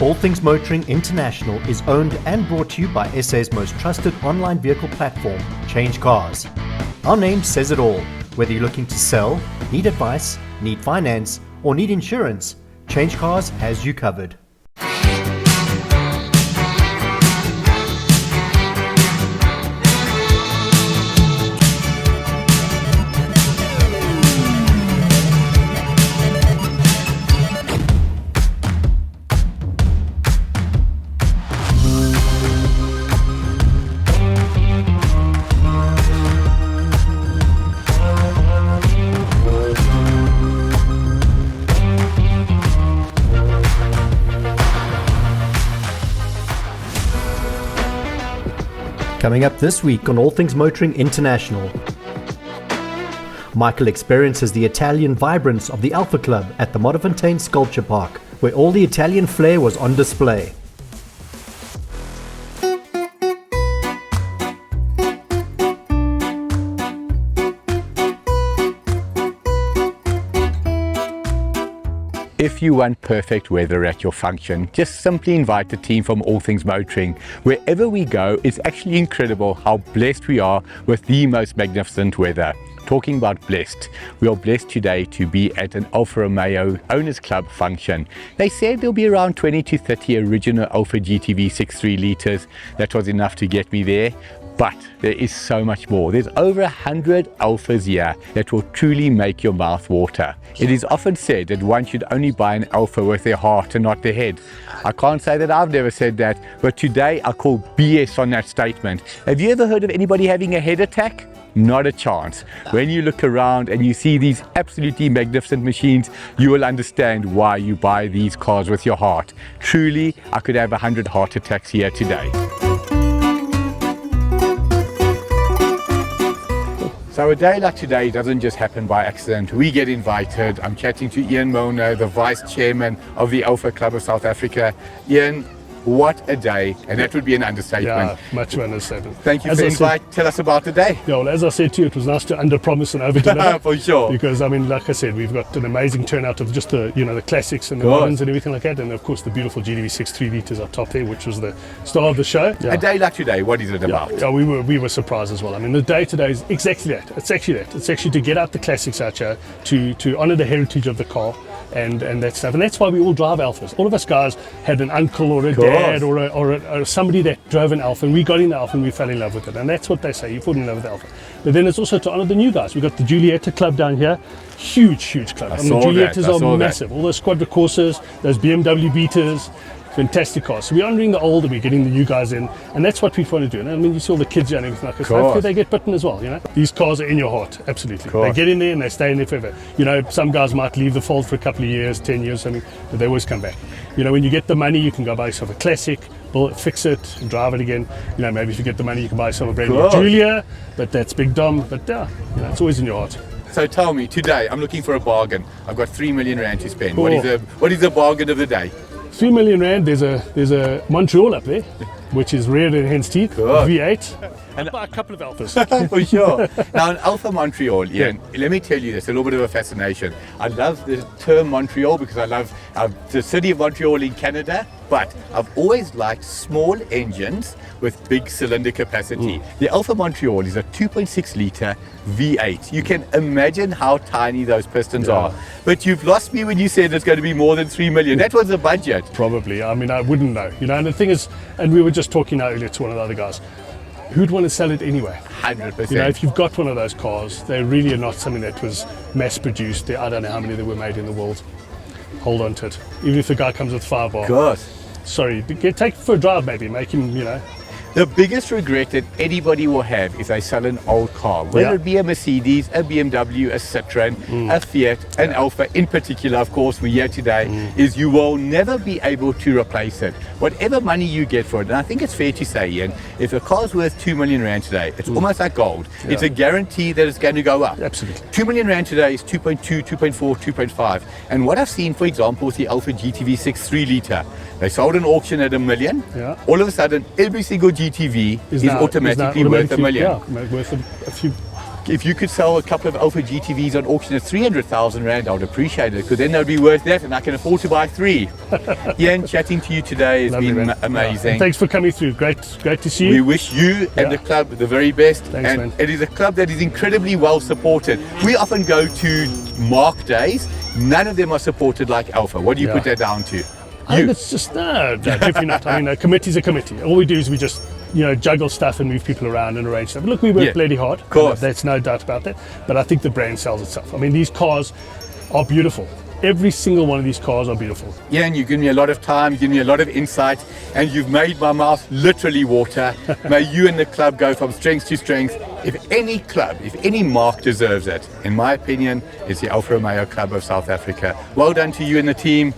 All Things Motoring International is owned and brought to you by SA's most trusted online vehicle platform, CHANGECARS. Our name says it all. Whether you're looking to sell, need advice, need finance, or need insurance, CHANGECARS has you covered. Coming up this week on All Things Motoring International, Michael experiences the Italian vibrance of the Alfa Club at the Modderfontein Sculpture Park, where all the Italian flair was on display. If you want perfect weather at your function, just simply invite the team from All Things Motoring. Wherever we go, it's actually incredible how blessed we are with the most magnificent weather. Talking about blessed, we are blessed today to be at an Alfa Romeo Owners Club function. They said there'll be around 20 to 30 original Alfa GTV 6.3 litres. That was enough to get me there. But there is so much more. There's over 100 Alfas here that will truly make your mouth water. It is often said that one should only buy an Alfa with their heart and not their head. I can't say that I've never said that, but today I call BS on that statement. Have you ever heard of anybody having a head attack? Not a chance. When you look around and you see these absolutely magnificent machines, you will understand why you buy these cars with your heart. Truly, I could have 100 heart attacks here today. So a day like today doesn't just happen by accident. We get invited. I'm chatting to Ian Milner, the Vice Chairman of the Alfa Club of South Africa. Ian, what a day, and that would be an understatement. Yeah, much of an understatement. Thank you for the invite. Tell us about the day. Yeah, well, as I said to you, it was nice to under-promise and over-deliver. For sure. Because, I mean, like I said, we've got an amazing turnout of just the, the classics and the moderns and everything like that, and of course the beautiful GTV 6.3 litres are top there, which was the star of the show. Yeah. A day like today, what is it about? Yeah, we were surprised as well. I mean, the day today is exactly that. It's actually that. It's actually to get out the classics out here, to honour the heritage of the car. And that stuff, and that's why we all drive Alfas. All of us guys had an uncle or a dad or somebody that drove an Alfa, and we got in the Alfa and we fell in love with it. And that's what they say, you fall in love with the Alfa. But then it's also to honour the new guys. We've got the Giulietta club down here, huge club. And the Giuliettas are massive. All those Quadra Corsas, those BMW Beaters, fantastic cars. So we're honouring the old and we're getting the new guys in, and that's what we want to do. And I mean, you see all the kids here and everything like that. So hopefully they get bitten as well. These cars are in your heart, absolutely. They get in there and they stay in there forever. Some guys might leave the fold for a couple of years, 10 years, something, but they always come back. When you get the money, you can go buy yourself a classic, fix it, and drive it again. Maybe if you get the money, you can buy yourself a brand new Giulia, but that's Big Dom. But it's always in your heart. So tell me, today I'm looking for a bargain. I've got 3 million rand to spend. What is the bargain of the day? 3 million rand, there's a Montreal up there, which is reared in hen's teeth, V8, and a couple of Alfas. For sure. Now, an Alfa Montreal, Ian, let me tell you this, a little bit of a fascination. I love the term Montreal because I love the city of Montreal in Canada, but I've always liked small engines with big cylinder capacity. The Alfa Montreal is a 2.6 litre V8. You can imagine how tiny those pistons are. But you've lost me when you said it's going to be more than 3 million. That was the budget. Probably. I mean, I wouldn't know. And the thing is, and we were just talking earlier to one of the other guys, who'd want to sell it anyway? 100%. If you've got one of those cars, they really are not something that was mass produced. I don't know how many there were made in the world. Hold on to it. Even if the guy comes with 5 bar. God. Sorry, take it for a drive maybe, make him, The biggest regret that anybody will have is they sell an old car, whether it be a Mercedes, a BMW, a Citroen, a Fiat, an Alfa in particular, of course, we're here today, is you will never be able to replace it. Whatever money you get for it, and I think it's fair to say, Ian, if a car's worth 2 million rand today, it's almost like gold. It's a guarantee that it's going to go up. Absolutely. 2 million rand today is 2.2, 2.4, 2.5. And what I've seen, for example, with the Alfa GTV 6.3 litre, they sold an auction at $1 million. All of a sudden, every single GTV is automatically worth $1 million. Yeah, worth a few if you could sell a couple of Alfa GTVs on auction at 300,000 Rand, I would appreciate it, because then they'd be worth that and I can afford to buy 3. Ian, chatting to you today has Lovely, been man. amazing. Thanks for coming through. Great to see you. We wish you and the club the very best. Thanks, and man. it is a club that is incredibly well supported. We often go to mark days. None of them are supported like Alfa. What do you put that down to? I think it's just, no, definitely not. I mean, a committee's a committee. All we do is we just, juggle stuff and move people around and arrange stuff. Look, we work bloody hard. Of course. There's no doubt about that. But I think the brand sells itself. I mean, these cars are beautiful. Every single one of these cars are beautiful. Ian, you give me a lot of time, you give me a lot of insight, and you've made my mouth literally water. May you and the club go from strength to strength. If any club, if any mark deserves it, in my opinion, it's the Alfa Romeo Club of South Africa. Well done to you and the team.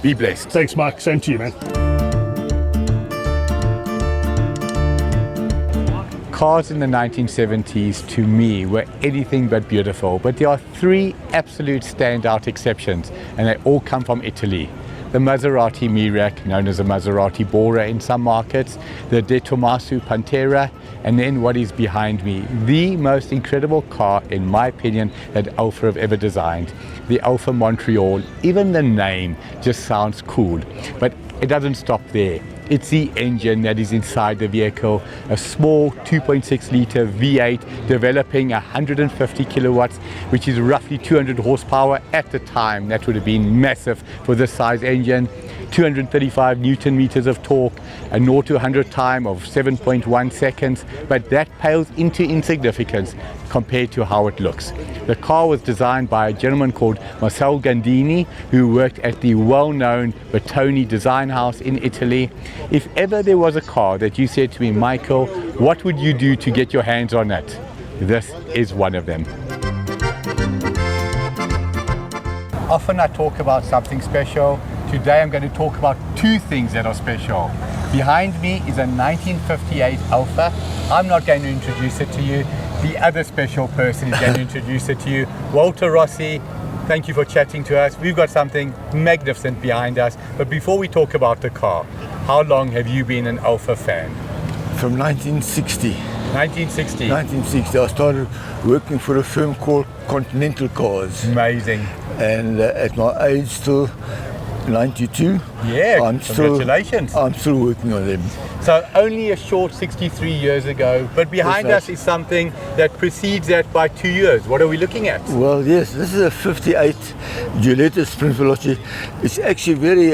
Be blessed. Thanks, Mark. Same to you, man. Cars in the 1970s, to me, were anything but beautiful, but there are 3 absolute standout exceptions, and they all come from Italy. The Maserati Mirac, known as the Maserati Brera in some markets, the De Tomaso Pantera, and then what is behind me, the most incredible car, in my opinion, that Alfa have ever designed, the Alfa Montreal. Even the name just sounds cool, but it doesn't stop there. It's the engine that is inside the vehicle, a small 2.6 litre V8 developing 150 kilowatts, which is roughly 200 horsepower. At the time, that would have been massive for this size engine. 235 Newton meters of torque, a 0 to 100 time of 7.1 seconds, but that pales into insignificance compared to how it looks. The car was designed by a gentleman called Marcel Gandini, who worked at the well-known Bertoni design house in Italy. If ever there was a car that you said to me, Michael, what would you do to get your hands on it? This is one of them. Often I talk about something special. Today I'm going to talk about 2 things that are special. Behind me is a 1958 Alfa. I'm not going to introduce it to you. The other special person is going to introduce it to you. Walter Rossi, thank you for chatting to us. We've got something magnificent behind us. But before we talk about the car, how long have you been an Alfa fan? From 1960. 1960. 1960. I started working for a firm called Continental Cars. Amazing. And at my age, still 92. Yeah, congratulations. I'm still working on them. So only a short 63 years ago, but behind us is something that precedes that by 2 years. What are we looking at? Well, yes, this is a 58 Giulietta sprint velocity. It's actually very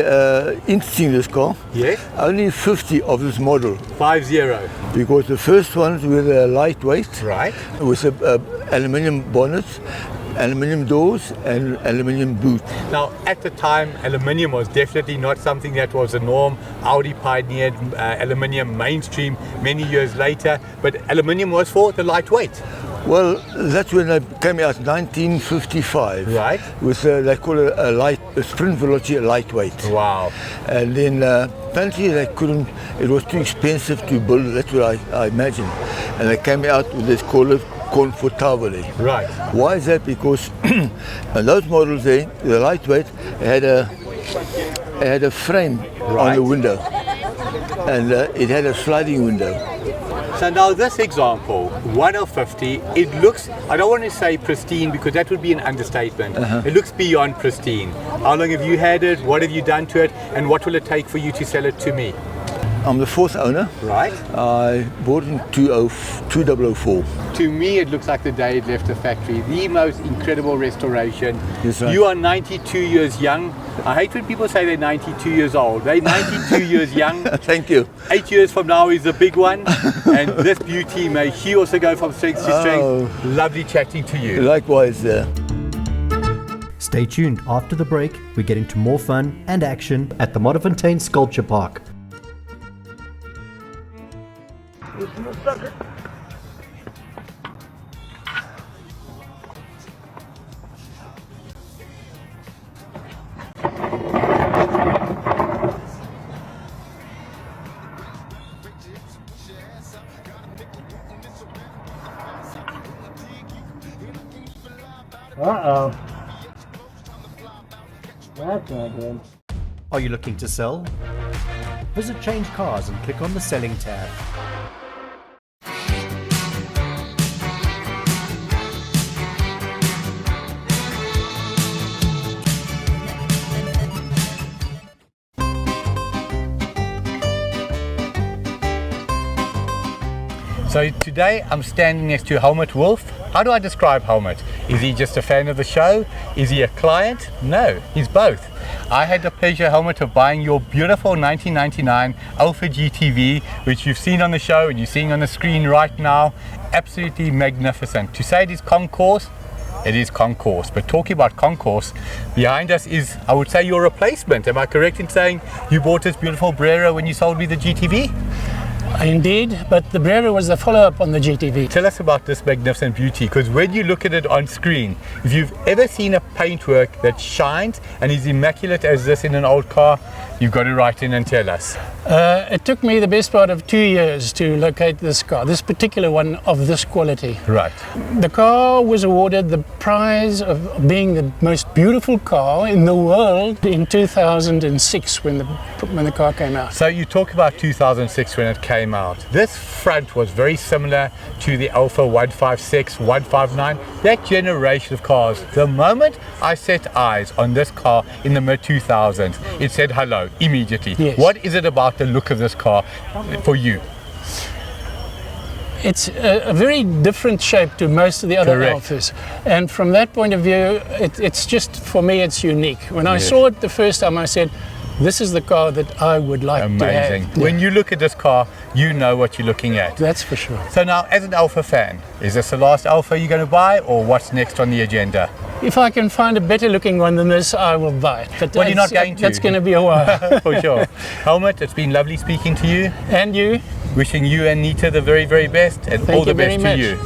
interesting, this car. Yes. Only 50 of this model. 50. Because the first ones were lightweight. Right. With aluminium bonnets, aluminium doors and aluminium boot. Now, at the time, aluminium was definitely not something that was a norm. Audi pioneered aluminium mainstream many years later, but aluminium was for the lightweight. Well, that's when they came out, 1955. Right. With they call it a sprint velocity lightweight. Wow. And then apparently they couldn't. It was too expensive to build. That's what I imagine. And they came out with this comfortably. Right. Why is that? Because those models there, the lightweight, had a frame on the window, and it had a sliding window. So now this example, 150, it looks, I don't want to say pristine because that would be an understatement. It looks beyond pristine. How long have you had it? What have you done to it? And what will it take for you to sell it to me? I'm the 4th owner. Right. I bought it in 2004. To me, it looks like the day it left the factory. The most incredible restoration. Yes, right. You are 92 years young. I hate when people say they're 92 years old. They're 92 years young. Thank you. 8 years from now is a big one. And this beauty, may she also go from strength to strength. Lovely chatting to you. Likewise. Stay tuned. After the break, we get into more fun and action at the Modderfontein Sculpture Park. Uh-oh. That's not good. Are you looking to sell? Visit Change Cars and click on the Selling tab. So today I'm standing next to Helmut Wolf. How do I describe Helmut? Is he just a fan of the show? Is he a client? No, he's both. I had the pleasure, Helmut, of buying your beautiful 1999 Alfa GTV, which you've seen on the show and you're seeing on the screen right now. Absolutely magnificent. To say it is concourse, it is concourse. But talking about concourse, behind us is, I would say, your replacement. Am I correct in saying you bought this beautiful Brera when you sold me the GTV? Indeed, but the Brera was the follow-up on the GTV. Tell us about this magnificent beauty, because when you look at it on screen, if you've ever seen a paintwork that shines and is immaculate as this in an old car, you've got to write in and tell us. It took me the best part of 2 years to locate this car, this particular one of this quality. Right. The car was awarded the prize of being the most beautiful car in the world in 2006 when the car came out. So you talk about 2006 when it came out. This front was very similar to the Alfa 156, 159, that generation of cars. The moment I set eyes on this car in the mid-2000s, it said hello immediately. Yes. What is it about the look of this car for you? It's a very different shape to most of the other Correct. Alfas, and from that point of view, it's just, for me, it's unique. When I Yes. saw it the first time, I said, this is the car that I would like to Amazing. have. When you look at this car, you know what you're looking at. That's for sure. So now, as an Alfa fan, is this the last Alfa you're going to buy, or what's next on the agenda? If I can find a better looking one than this, I will buy it. But Well, you're not going to. That's going to be a while. For sure. Helmut, it's been lovely speaking to you. And you? Wishing you and Litre the very, very best, and Thank all the you very best to much. you.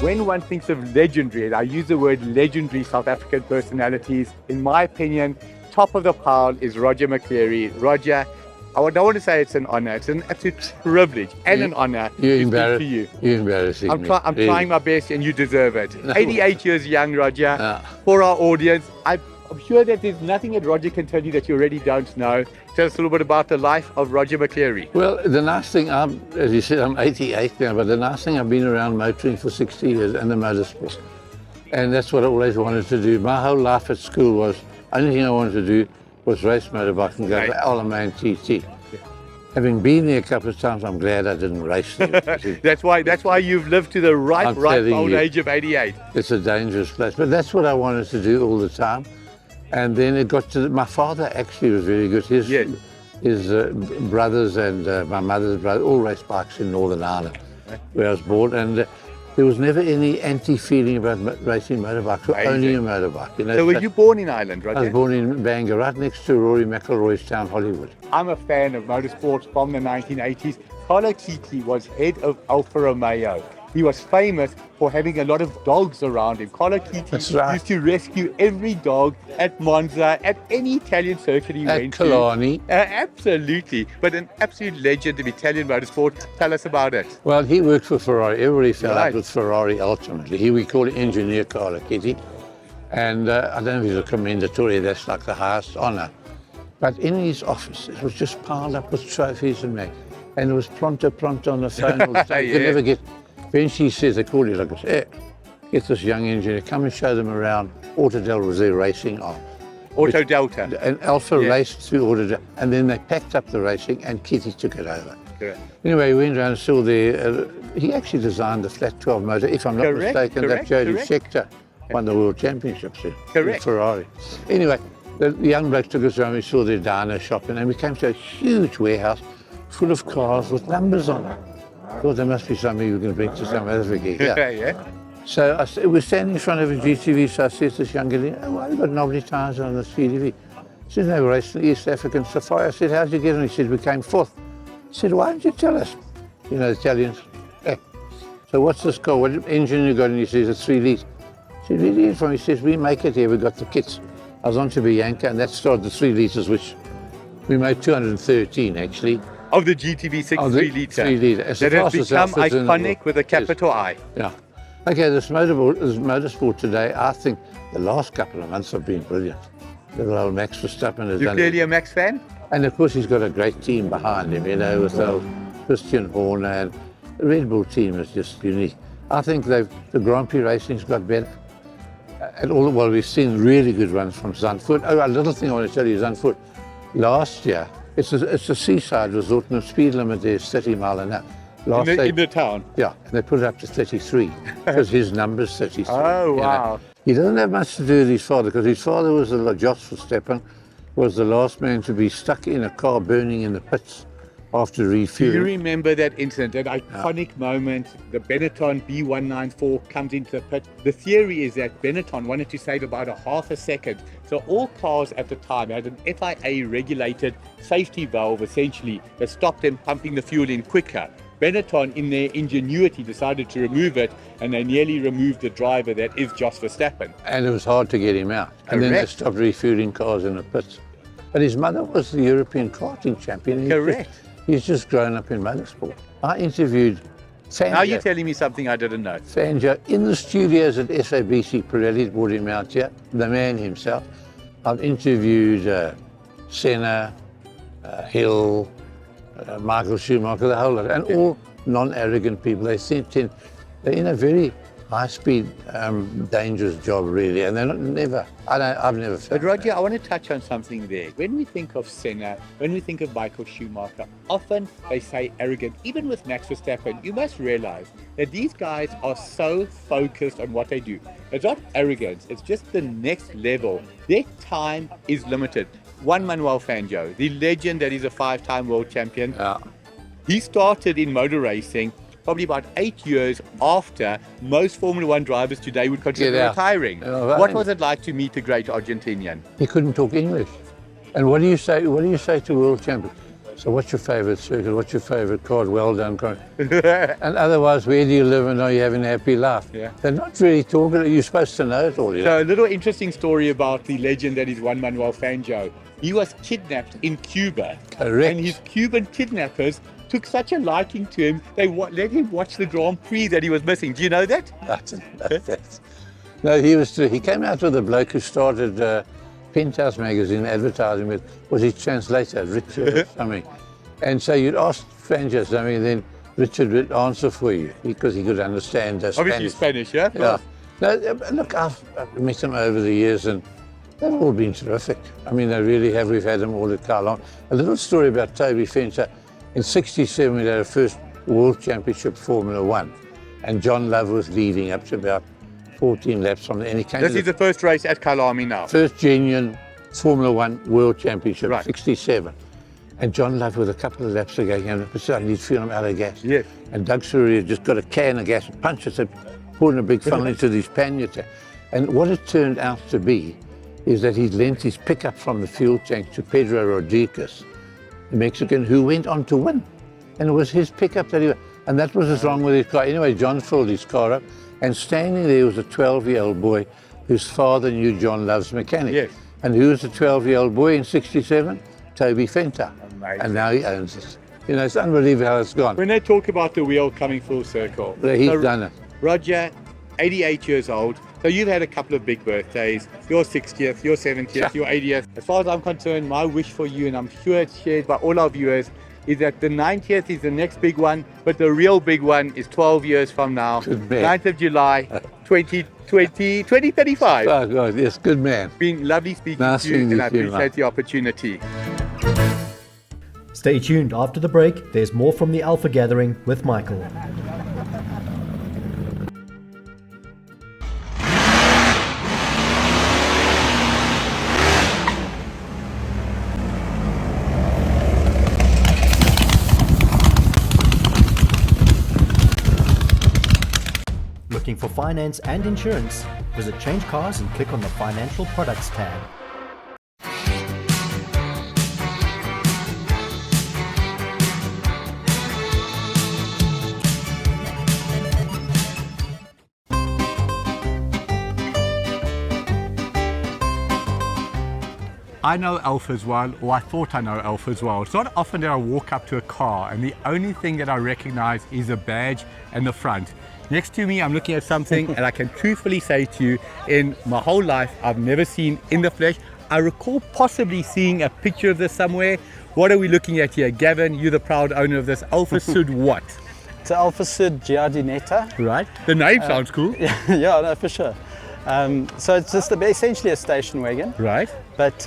When one thinks of legendary, and I use the word legendary South African personalities, in my opinion, top of the pile is Roger McClary. Roger, I don't want to say it's an honor, it's an absolute privilege and an honor to speak to you. You're embarrassing I'm me. trying my best and you deserve it. No. 88 years young, Roger. Yeah. For our audience, I'm sure that there's nothing that Roger can tell you that you already don't know. Tell us a little bit about the life of Roger McClary. Well, the nice thing, as you said, I'm 88 now, but the nice thing, I've been around motoring for 60 years and the motorsport. And that's what I always wanted to do. My whole life at school was, only thing I wanted to do was race motorbike and go to Alamein TT. Having been there a couple of times, I'm glad I didn't race there. That's why you've lived to the ripe telling old you. age of 88. It's a dangerous place, but that's what I wanted to do all the time. And then it got to, my father actually was very good. His brothers and my mother's brother all raced bikes in Northern Ireland, where I was born. And there was never any anti-feeling about racing motorbikes, or only a motorbike. You know, So were you born in Ireland, Roger? I was born in Bangor, right next to Rory McIlroy's town, Hollywood. I'm a fan of motorsports from the 1980s. Carlo Chiti was head of Alfa Romeo. He was famous for having a lot of dogs around him. Carlo That's Chiti right. used to rescue every dog at Monza, at any Italian circuit he At went Killarney. to. Absolutely. But an absolute legend of Italian motorsport. Tell us about it. Well, he worked for Ferrari. Everybody fell Right. out with Ferrari ultimately. We call it engineer Carlo Chiti. And I don't know if he's a commendatore, that's like the highest honor. But in his office, it was just piled up with trophies and that. And it was pronto on the phone all the time. You could Yeah. never get. Eventually he says, they called you like this, get this young engineer, come and show them around. Autodel was their racing arm. Auto Delta. And Alfa Yeah. raced through Autodel, and then they packed up the racing and Kitty took it over. Correct. Anyway, we went around and saw he actually designed the flat 12 motor, if I'm not Correct, mistaken, correct, that Jody correct. Scheckter won the World Championships in Correct. Ferrari. Anyway, the young bloke took us around, we saw their dyno shop, and then we came to a huge warehouse full of cars with numbers on it. I thought there must be something we can bring to South Africa. Yeah. Yeah. So we're standing in front of a GTV, so I said to this young lady, why have you got knobbly tyres on this GTV? He said, no, we're racing the East African Safari. I said, how'd you get on? He said, we came fourth. I said, why didn't you tell us? You know, the Italians. So what's this car? What engine you got? And he says, it's 3 litres. I said, where do you get it from? He says, we make it here, we got the kits. I was on to Bianca, and that started the 3 litres, which we made 213 actually. Of the GTV 6 Of the 3 litre. 3 litre. It's the That has fastest become Alfas in the iconic world. with a capital I. Yeah. Okay, this motorsport today, I think the last couple of months have been brilliant. Little old Max Verstappen has You're done clearly it. a Max fan? And of course he's got a great team behind him, you know, with old Christian Horner, and the Red Bull team is just unique. I think the Grand Prix racing's got better. And all the while we've seen really good runs from Zandvoort. Oh, a little thing I want to tell you, Zandvoort. Last year, It's a seaside resort, and the speed limit there is 30 mile an hour. In the town? Yeah, and they put it up to 33 because his number's 33. Oh, you wow. know. He doesn't have much to do with his father, because his father was Jos Verstappen, was the last man to be stuck in a car burning in the pits after Do you refueling. remember that incident, that iconic moment? The Benetton B194 comes into the pit. The theory is that Benetton wanted to save about a half a second. So all cars at the time had an FIA regulated safety valve, essentially, that stopped them pumping the fuel in quicker. Benetton, in their ingenuity, decided to remove it, and they nearly removed the driver, that is Jos Verstappen. And it was hard to get him out. And then they Correct. stopped refueling cars in the pits. But his mother was the European karting champion. Correct. He's just grown up in motorsport. I interviewed Now you're Fangio, telling me something I didn't know. Fangio in the studios at SABC. Pirelli brought him out here, the man himself. I've interviewed Senna, Hill, Michael Schumacher, the whole lot, and all non-arrogant people. They're in a very high-speed, dangerous job, really, and they're never. I've never But felt. Roger, I want to touch on something there. When we think of Senna, when we think of Michael Schumacher, often they say arrogant. Even with Max Verstappen, you must realize that these guys are so focused on what they do. It's not arrogance, it's just the next level. Their time is limited. Juan Manuel Fangio, the legend that is a 5-time world champion, he started in motor racing probably about 8 years after most Formula One drivers today would consider Get out. retiring. Right. What was it like to meet the great Argentinian? He couldn't talk English. And what do you say? What do you say to world champions? So, what's your favourite circuit? What's your favourite card? Well done, Conor. And otherwise, where do you live and are you having a happy life? Yeah. They're not really talking. You're supposed to know it all. You know? So a little interesting story about the legend that is Juan Manuel Fangio. He was kidnapped in Cuba. Correct. And his Cuban kidnappers took such a liking to him, they let him watch the Grand Prix that he was missing. Do you know that? No, he came out with a bloke who started Penthouse magazine advertising with, was his translator, Richard or something. And so you'd ask Fangio something, and then Richard would answer for you because he could understand Obviously Spanish, yeah? Yeah. No, look, I've met them over the years, and they've all been terrific. I mean, they really have. We've had them all at Carlon. A little story about Toby Fenter. In '67, we had our first World Championship Formula One, and John Love was leading up to about 14 laps from there. And he came This to is the first race at Kalami now. first genuine Formula One World Championship, Right. '67. And John Love, with a couple of laps to go, came up and said, I need to feel him out of gas. Yes. And Doug Surrey had just got a can of gas and punched it, pouring a big funnel into these panniers. And what it turned out to be is that he'd lent his pickup from the fuel tank to Pedro Rodriguez, the Mexican, who went on to win. And it was his pickup that and that was what's wrong with his car. Anyway, John filled his car up, and standing there was a 12-year-old boy whose father knew John Love's mechanic. Yes. And who was the 12-year-old boy in '67? Toby Fenter. Amazing. And now he owns it. You know, it's unbelievable how it's gone. When they talk about the wheel coming full circle. He's done it. Roger, 88 years old. So you've had a couple of big birthdays. Your 60th, your 70th, your 80th. As far as I'm concerned, my wish for you, and I'm sure it's shared by all our viewers, is that the 90th is the next big one, but the real big one is 12 years from now. Good man. 9th of July, 2035. Oh, God, yes, good man. It's been lovely speaking Nice to you, and I speaking to you, appreciate man. the opportunity. Stay tuned. After the break, there's more from the Alpha Gathering with Michael. Looking for finance and insurance? Visit Change Cars and click on the Financial Products tab. I know Alfas well, or I thought I know Alfas well. It's not often that I walk up to a car and the only thing that I recognize is the badge and the front. Next to me, I'm looking at something and I can truthfully say to you, in my whole life, I've never seen in the flesh. I recall possibly seeing a picture of this somewhere. What are we looking at here? Gavin, you're the proud owner of this. Alfasud what? It's an Alfasud Giulietta. Right. The name sounds cool. Yeah, no, for sure. So it's just essentially a station wagon. Right. But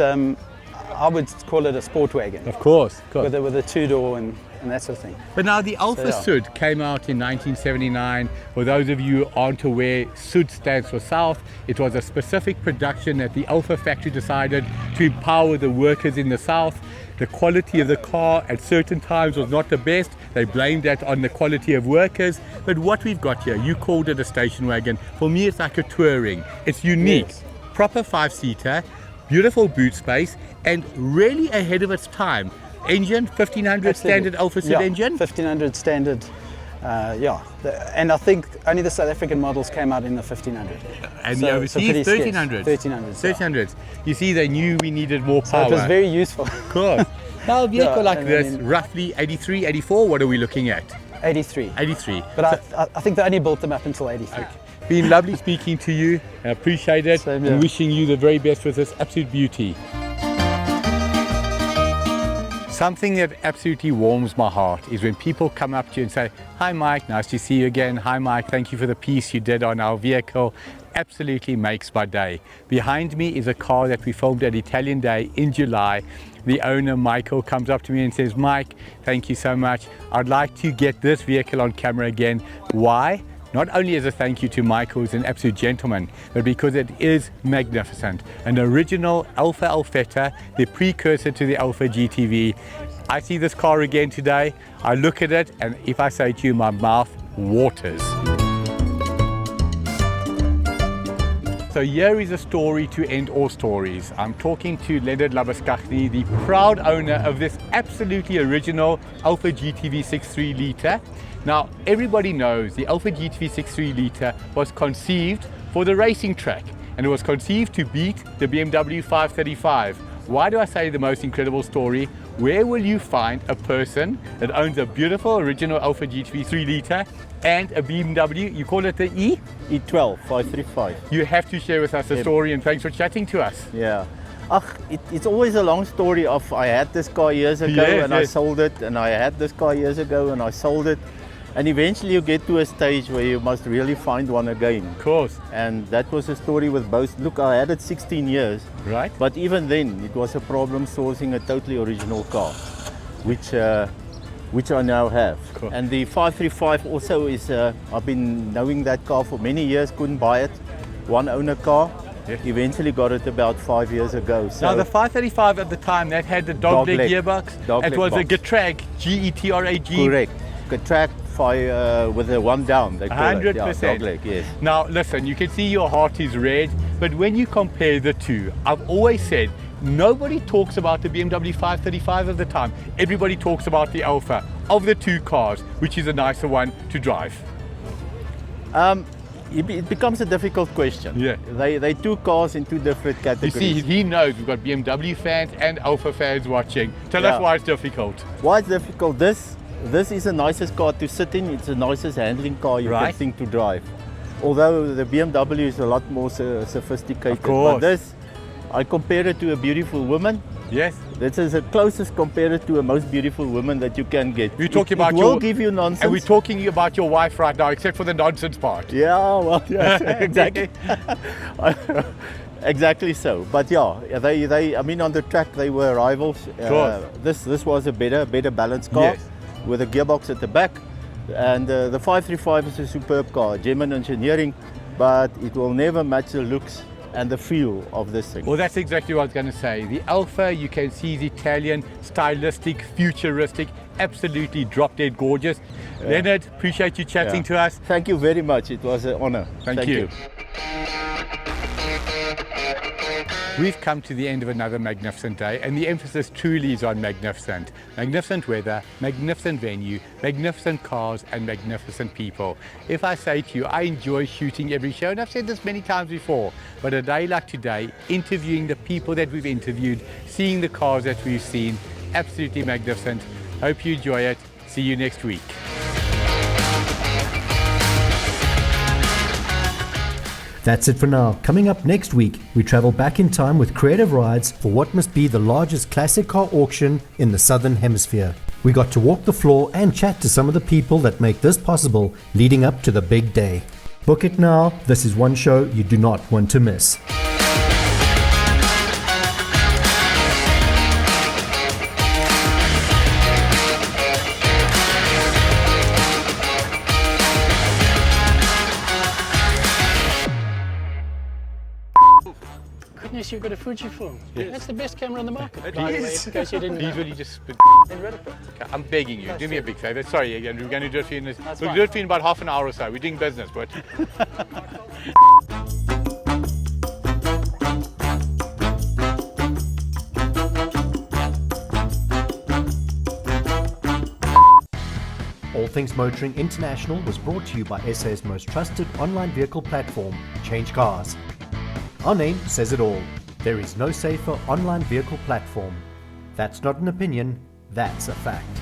I would call it a sport wagon. Of course. With a two-door and that sort of thing. But now the Alfasud came out in 1979. For those of you who aren't aware, Sud stands for South. It was a specific production that the Alfa factory decided to empower the workers in the South. The quality of the car at certain times was not the best. They blamed that on the quality of workers. But what we've got here, you called it a station wagon. For me, it's like a touring. It's unique. Yes. Proper 5-seater, beautiful boot space, and really ahead of its time. Engine, 1500 standard Alfasud engine? 1500 standard, and I think only the South African models came out in the 1500. And the overseas, 1300. 1300s. You see, they knew we needed more power. So it was very useful. Of course. Now a vehicle like this, roughly 83, 84, what are we looking at? 83. 83. But I think they only built them up until 83. Okay. Been lovely speaking to you. I appreciate it. Same here. And wishing you the very best with this absolute beauty. Something that absolutely warms my heart is when people come up to you and say, "Hi Mike, nice to see you again. Hi Mike, thank you for the piece you did on our vehicle." Absolutely makes my day. Behind me is a car that we filmed at Italian Day in July. The owner, Michael, comes up to me and says, "Mike, thank you so much. I'd like to get this vehicle on camera again." Why? Not only as a thank you to Michael, who's an absolute gentleman, but because it is magnificent. An original Alfa Alfetta, the precursor to the Alfa GTV. I see this car again today, I look at it, and if I say to you, my mouth waters. So here is a story to end all stories. I'm talking to Leonard Labuskaghni, the proud owner of this absolutely original Alfa GTV 63 Litre. Now, everybody knows the Alfa GTV 63 Litre was conceived for the racing track, and it was conceived to beat the BMW 535. Why do I say the most incredible story? Where will you find a person that owns a beautiful original Alfa GTV 3 Litre and a BMW, you call it the E12 535. You have to share with us the story, and thanks for chatting to us. Yeah. It's always a long story of I had this car years ago I sold it, and I had this car years ago and I sold it. And eventually you get to a stage where you must really find one again. Of course. And that was a story with both. Look, I had it 16 years. Right. But even then, it was a problem sourcing a totally original car, which I now have. Cool. And the 535 also is, I've been knowing that car for many years, couldn't buy it. One owner car. Yes. Eventually got it about 5 years ago. So now the 535 at the time, that had the dogleg gearbox. It was a Getrag, G-E-T-R-A-G. Correct. Getrag with a one down, they call 100%. it. Yeah, dogleg, yes. Now listen, you can see your heart is red, but when you compare the two, I've always said, nobody talks about the BMW 535 of the time. Everybody talks about the Alfa. Of the two cars, which is a nicer one to drive? It becomes a difficult question. Yeah. They two cars in two different categories. You see, he knows we've got BMW fans and Alfa fans watching. Tell us why it's difficult. Why it's difficult? This is the nicest car to sit in. It's the nicest handling car you can think to drive. Although the BMW is a lot more sophisticated. Of course. But this, I compare it to a beautiful woman. Yes. This is the closest compared to a most beautiful woman that you can get. We're talking about it will give you nonsense. And we're talking about your wife right now, except for the nonsense part. Yeah, well, yes, exactly. Exactly so. But yeah, they I mean, on the track they were rivals. This was a better balanced car. Yes. With a gearbox at the back, and the 535 is a superb car, German engineering, but it will never match the looks and the feel of this thing. Well, that's exactly what I was going to say. The Alfa, you can see, is Italian, stylistic, futuristic, absolutely drop dead gorgeous. Leonard, appreciate you chatting to us. Thank you very much. It was an honor. Thank you. We've come to the end of another magnificent day, and the emphasis truly is on magnificent. Magnificent weather, magnificent venue, magnificent cars, and magnificent people. If I say to you, I enjoy shooting every show, and I've said this many times before, but a day like today, interviewing the people that we've interviewed, seeing the cars that we've seen, absolutely magnificent. Hope you enjoy it. See you next week. That's it for now. Coming up next week, we travel back in time with creative rides for what must be the largest classic car auction in the Southern Hemisphere. We got to walk the floor and chat to some of the people that make this possible leading up to the big day. Book it now. This is one show you do not want to miss. Goodness, you've got a Fujifilm. Yes. That's the best camera on the market. It by the way, is. in case you didn't know. He's really just. Get rid of it. I'm begging you, do me a big favour. Sorry again, we're going to do it for you. We'll fine. do it for you in about half an hour or so. We're doing business, but. All Things Motoring International was brought to you by SA's most trusted online vehicle platform, CHANGECARS. Our name says it all. There is no safer online vehicle platform. That's not an opinion, that's a fact.